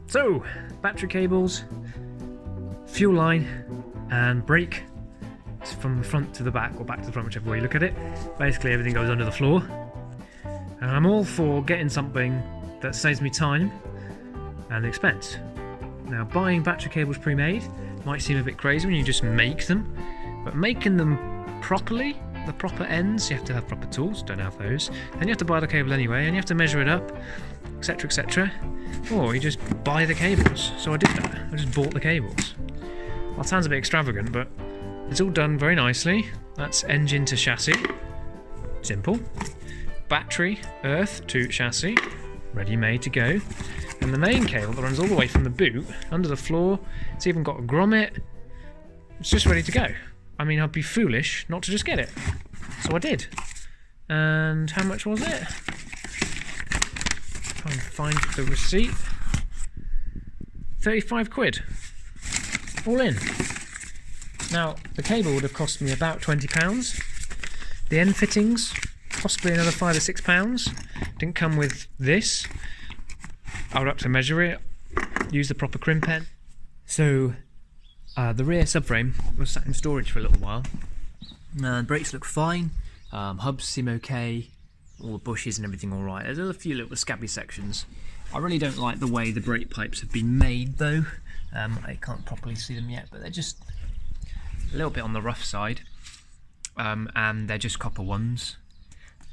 So, battery cables, fuel line, and brake. It's from the front to the back, or back to the front, whichever way you look at it. Basically, everything goes under the floor. And I'm all for getting something that saves me time and expense. Now, buying battery cables pre-made might seem a bit crazy when you just make them, but making them properly, the proper ends, you have to have proper tools, don't have those, and you have to buy the cable anyway, and you have to measure it up, etc, etc, or you just buy the cables. So I did that, I just bought the cables. Well, it sounds a bit extravagant, but it's all done very nicely. That's engine to chassis, simple. Battery, earth to chassis, ready made to go. And the main cable that runs all the way from the boot, under the floor, it's even got a grommet, it's just ready to go. I mean, I'd be foolish not to just get it. So I did. And how much was it? Try and find the receipt. 35 quid. All in. Now, the cable would have cost me about £20. The end fittings, possibly another £5 or £6. Didn't come with this. I would have to measure it, use the proper crimp pen. So, the rear subframe was sat in storage for a little while. Brakes look fine, hubs seem okay, all the bushes and everything alright. There's a few little scabby sections. I really don't like the way the brake pipes have been made though. I can't properly see them yet, but they're just a little bit on the rough side. And they're just copper ones.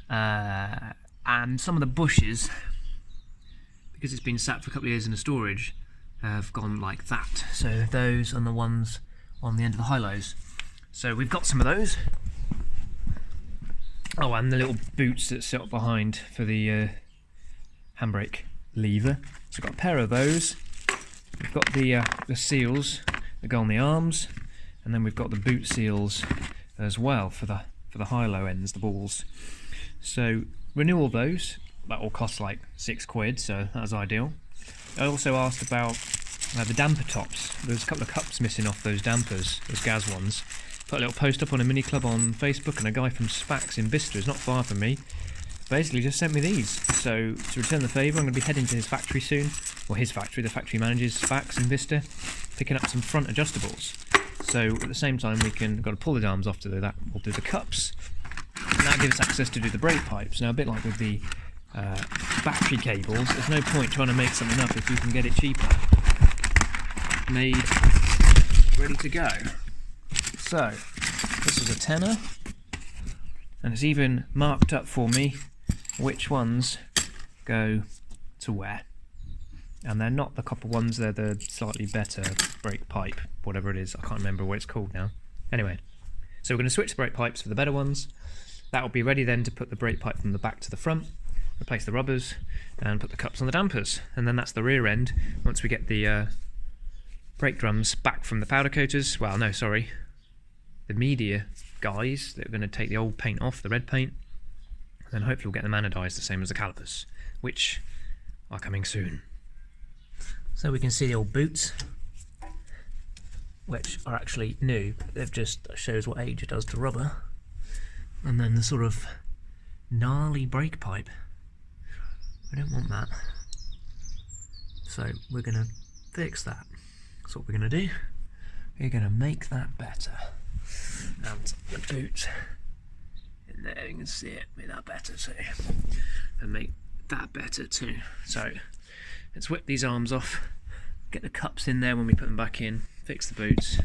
And some of the bushes, because it's been sat for a couple of years in the storage, have gone like that. So those are the ones on the end of the high-lows. So we've got some of those. Oh, and the little boots that sit up behind for the handbrake lever. So we've got a pair of those. We've got the seals that go on the arms, and then we've got the boot seals as well for the high-low ends, the balls. So renew all those. That all cost like 6 quid, so that was ideal. I also asked about the damper tops. There's a couple of cups missing off those dampers, those gas ones. Put a little post up on a mini club on Facebook, and a guy from Spax in Bicester, is not far from me, basically just sent me these. So to return the favour, I'm going to be heading to his factory soon, or his factory, the factory manages Spax in Bicester, picking up some front adjustables. So at the same time we've got to pull the arms off to do that. We'll do the cups, and that gives us access to do the brake pipes. Now, a bit like with the battery cables, there's no point trying to make something up if you can get it cheaper. Made, ready to go. So, this is a tenner, and it's even marked up for me which ones go to where. And they're not the copper ones, they're the slightly better brake pipe, whatever it is, I can't remember what it's called now. Anyway, so we're going to switch the brake pipes for the better ones. That will be ready then to put the brake pipe from the back to the front, replace the rubbers, and put the cups on the dampers. And then that's the rear end, once we get the brake drums back from the powder coaters. Well, no, sorry, the media guys that are going to take the old paint off, the red paint, and then hopefully we'll get them anodised the same as the calipers, which are coming soon. So we can see the old boots, which are actually new. They've just shows what age it does to rubber. And then the sort of gnarly brake pipe. We don't want that. So we're going to fix that. That's what we're going to do. We're going to make that better. And the boot in there, you can see it, make that better too. And make that better too. So let's whip these arms off, get the cups in there when we put them back in, fix the boots,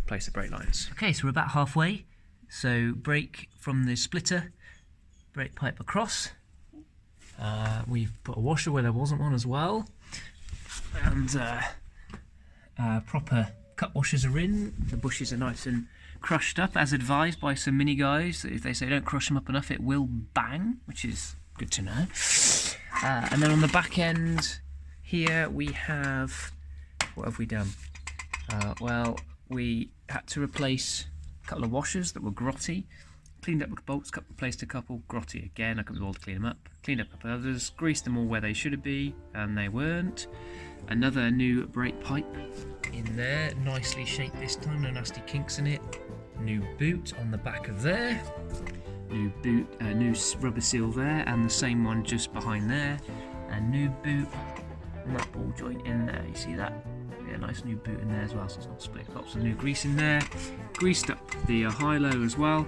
replace the brake lines. Okay, so we're about halfway. So brake from the splitter, brake pipe across. We've put a washer where there wasn't one as well. And proper cut washers are in. The bushes are nice and crushed up, as advised by some mini guys. If they say don't crush them up enough, it will bang, which is good to know. And then on the back end here we have, what have we done? Well, we had to replace a couple of washers that were grotty, cleaned up the bolts, replaced a couple, grotty again, I couldn't be able to clean them up, cleaned up a couple others, greased them all where they should be, and they weren't. Another new brake pipe in there, nicely shaped this time, no nasty kinks in it. New boot on the back of there. New boot, new rubber seal there, and the same one just behind there. And new boot, nut ball joint in there. You see that? Yeah, nice new boot in there as well, so it's not split. Lots of new grease in there. Greased up the high-low as well.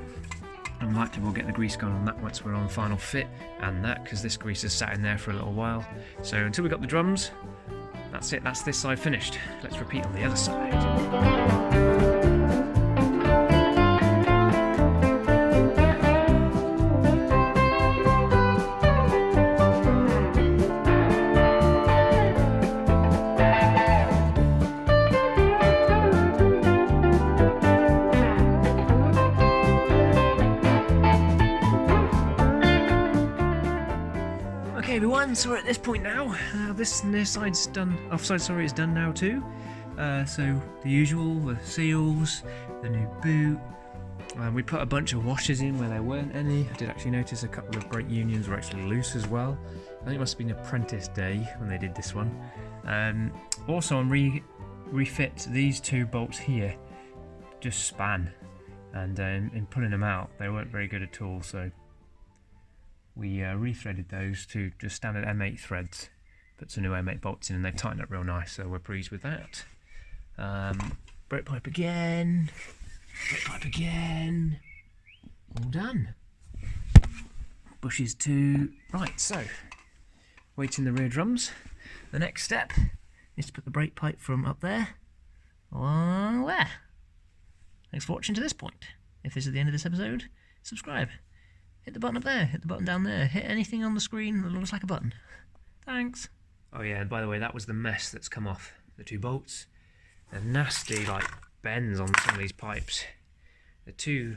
And likely we'll get the grease going on that once we're on final fit, and that because this grease has sat in there for a little while. So until we got the drums, that's it. That's this side finished. Let's repeat on the other side. Okay everyone, so we're at this point now. This near side's done, offside sorry, is done now too. So the usual, the seals, the new boot. We put a bunch of washers in where there weren't any. I did actually notice a couple of brake unions were actually loose as well. I think it must have been apprentice day when they did this one. Also on refit these two bolts here, just span, and in pulling them out they weren't very good at all, so we rethreaded those to just standard M8 threads, put some new M8 bolts in, and they tightened up real nice, so we're pleased with that. Brake pipe again, all done. Bushes too. Right, so waiting the rear drums. The next step is to put the brake pipe from up there on there. Thanks for watching to this point. If this is the end of this episode, subscribe. Hit the button up there, hit the button down there, hit anything on the screen that looks like a button. Thanks. Oh yeah, and by the way, that was the mess that's come off the two bolts. They're nasty, like, bends on some of these pipes. The two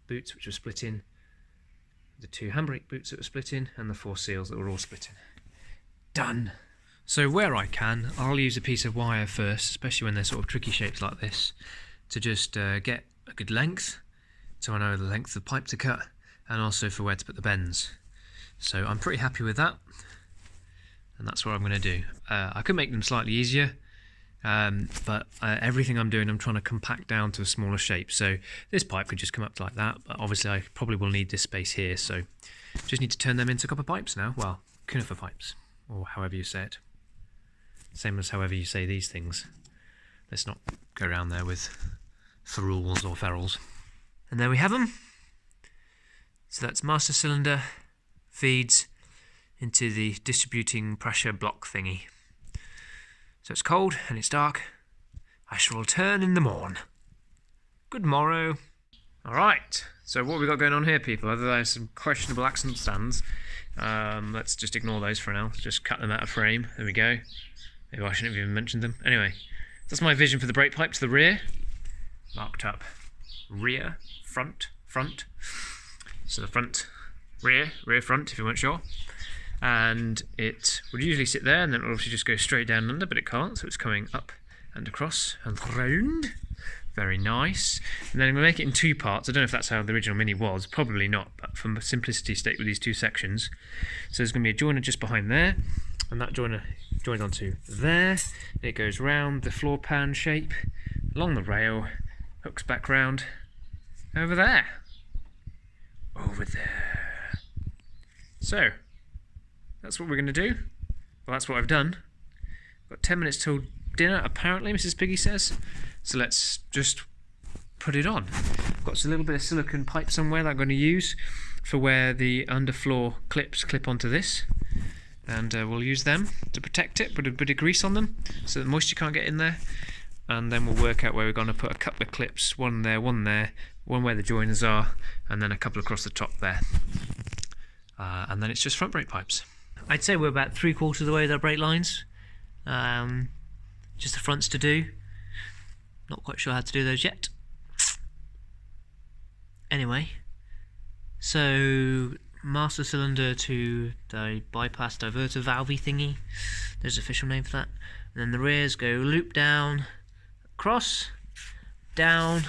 boots which were split in, the two handbrake boots that were split in, and the 4 seals that were all split in. Done. So where I can, I'll use a piece of wire first, especially when they're sort of tricky shapes like this, to just get a good length, so I know the length of the pipe to cut, and also for where to put the bends. So I'm pretty happy with that, and that's what I'm going to do. I could make them slightly easier, but everything I'm doing I'm trying to compact down to a smaller shape, so this pipe could just come up like that, but obviously I probably will need this space here, so just need to turn them into copper pipes now. Well, conifer pipes, or however you say it. Same as however you say these things. Let's not go around there with ferrules or ferrules. And there we have them. So that's master cylinder feeds into the distributing pressure block thingy. So it's cold and it's dark. I shall return in the morn. Good morrow. Alright, so what have we got going on here, people? Other than some questionable accent stands, let's just ignore those for now. Just cut them out of frame. There we go. Maybe I shouldn't have even mentioned them. Anyway, that's my vision for the brake pipe to the rear. Marked up. Rear, front. So the front, rear, front, if you weren't sure. And it would usually sit there, and then it would obviously just go straight down and under, but it can't, so it's coming up and across and round. Very nice. And then we'll make it in 2 parts. I don't know if that's how the original Mini was, probably not, but for simplicity's sake with these 2 sections. So there's going to be a joiner just behind there, and that joiner joins onto there. It goes round the floor pan shape, along the rail, hooks back round, over there. Over there. So, that's what we're going to do. Well, that's what I've done. Got 10 minutes till dinner, apparently, Mrs. Piggy says. So let's just put it on. I've got a little bit of silicone pipe somewhere that I'm going to use for where the underfloor clips clip onto this. And we'll use them to protect it, put a bit of grease on them so that moisture can't get in there. And then we'll work out where we're going to put a couple of clips, one there, one where the joiners are, and then a couple across the top there. And then it's just front brake pipes. I'd say we're about 3/4 of the way with our brake lines. Just the fronts to do. Not quite sure how to do those yet. Anyway, so master cylinder to the bypass diverter valvey thingy. There's an official name for that. And then the rears go loop down, across, down,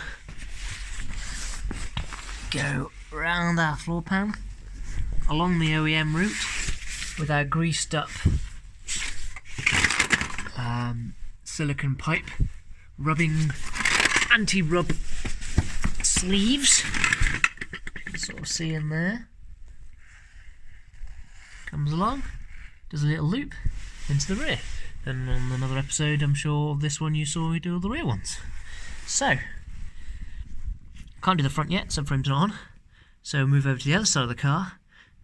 go round our floor pan, along the OEM route with our greased up silicone pipe rubbing anti-rub sleeves. sort of see in there. Comes along, does a little loop into the rear. And on another episode, I'm sure of this one you saw me do all the rear ones. So, can't do the front yet, subframe's not on. So move over to the other side of the car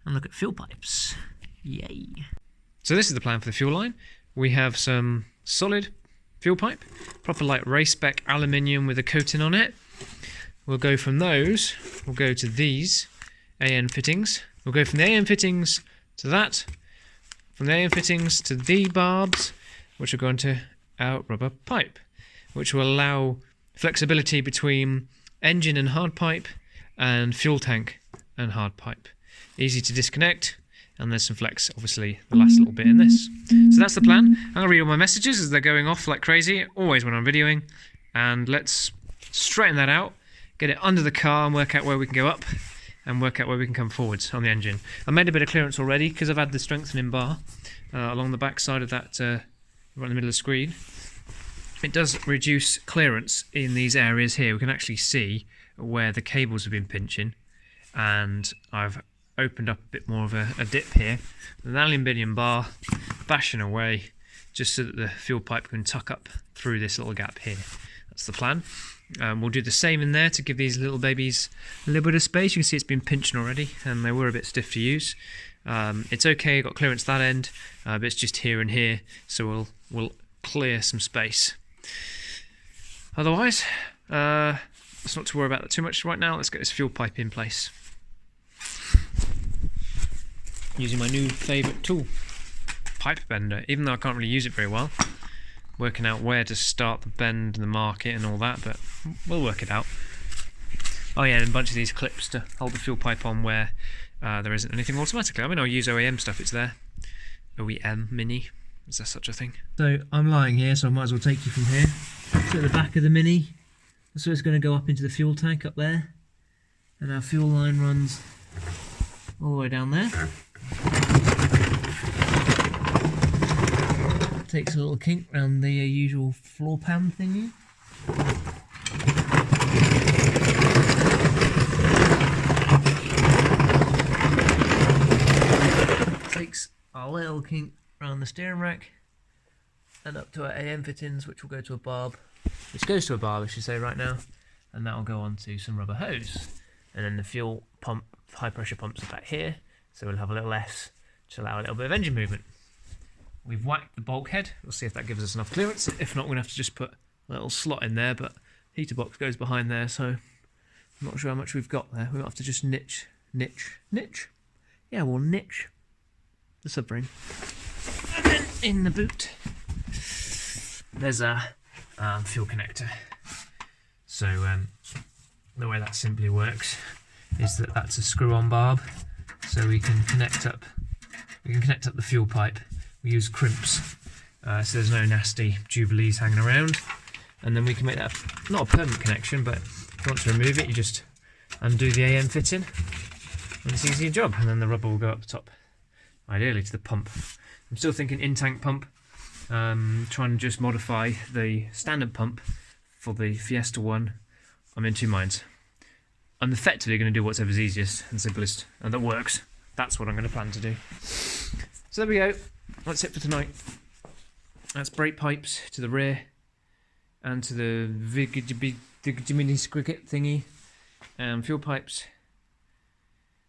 and look at fuel pipes. Yay. So this is the plan for the fuel line. We have some solid fuel pipe, proper like race spec aluminium with a coating on it. We'll go from those, we'll go to these AN fittings. We'll go from the AN fittings to that, from the AN fittings to the barbs, which will go into our rubber pipe, which will allow flexibility between engine and hard pipe and fuel tank and hard pipe. Easy to disconnect, and there's some flex, obviously, the last little bit in this. So that's the plan. I'm going to read all my messages as they're going off like crazy, always when I'm videoing, and let's straighten that out, get it under the car and work out where we can go up and work out where we can come forwards on the engine. I made a bit of clearance already because I've had the strengthening bar along the back side of that, right in the middle of the screen. It does reduce clearance in these areas here. We can actually see where the cables have been pinching, and I've opened up a bit more of a dip here with an aluminium bar bashing away just so that the fuel pipe can tuck up through this little gap here. That's the plan. We'll do the same in there to give these little babies a little bit of space. You can see it's been pinching already and they were a bit stiff to use. It's okay, got clearance that end, but it's just here and here, so we'll clear some space. Otherwise, let's not to worry about that too much right now. Let's get this fuel pipe in place. Using my new favourite tool, pipe bender, even though I can't really use it very well. Working out where to start the bend and the mark it and all that, but we'll work it out. Oh yeah, and a bunch of these clips to hold the fuel pipe on where there isn't anything automatically. I mean, I'll use OEM stuff, it's there. OEM Mini, is there such a thing? So I'm lying here, so I might as well take you from here. So at the back of the Mini, so it's going to go up into the fuel tank up there, and our fuel line runs all the way down there. Takes a little kink around the usual floor pan thingy. Takes a little kink around the steering rack and up to our AM fittings, which will go to a barb, which goes to a barb I should say right now, and that will go on to some rubber hose. And then the fuel pump, high pressure pumps are back here, so we'll have a little S to allow a little bit of engine movement. We've whacked the bulkhead. We'll see if that gives us enough clearance. If not, we're going to have to just put a little slot in there, but heater box goes behind there, so I'm not sure how much we've got there. We'll have to just niche? Yeah, we'll niche the subframe. And then in the boot, there's a fuel connector. So the way that simply works is that that's a screw-on barb, so we can connect up the fuel pipe. We use crimps, so there's no nasty jubilees hanging around, and then we can make that not a permanent connection, but if you want to remove it, you just undo the AM fitting, and it's an easy job. And then the rubber will go up the top, ideally to the pump. I'm still thinking in-tank pump, trying to just modify the standard pump for the Fiesta one. I'm in two minds. I'm effectively going to do whatever's easiest and simplest and that works. That's what I'm going to plan to do. So there we go. That's it for tonight. That's brake pipes to the rear and to the mini cricket thingy, and fuel pipes.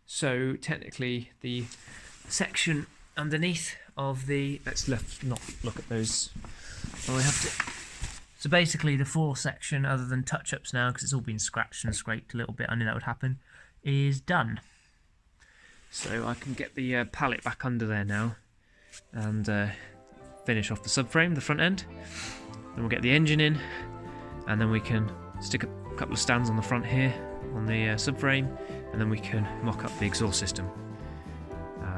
So technically the section underneath of the, let's not look at those. Oh, I have to. So basically the floor section, other than touch-ups now because it's all been scratched and scraped a little bit, I knew that would happen, is done. So I can get the pallet back under there now and finish off the subframe, the front end. Then we'll get the engine in, and then we can stick a couple of stands on the front here on the subframe, and then we can mock up the exhaust system.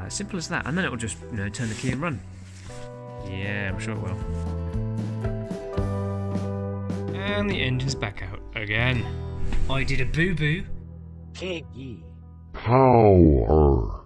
Simple as that, and then it will just turn the key and run. Yeah, I'm sure it will. And the engine's back out again. I did a boo-boo. Power.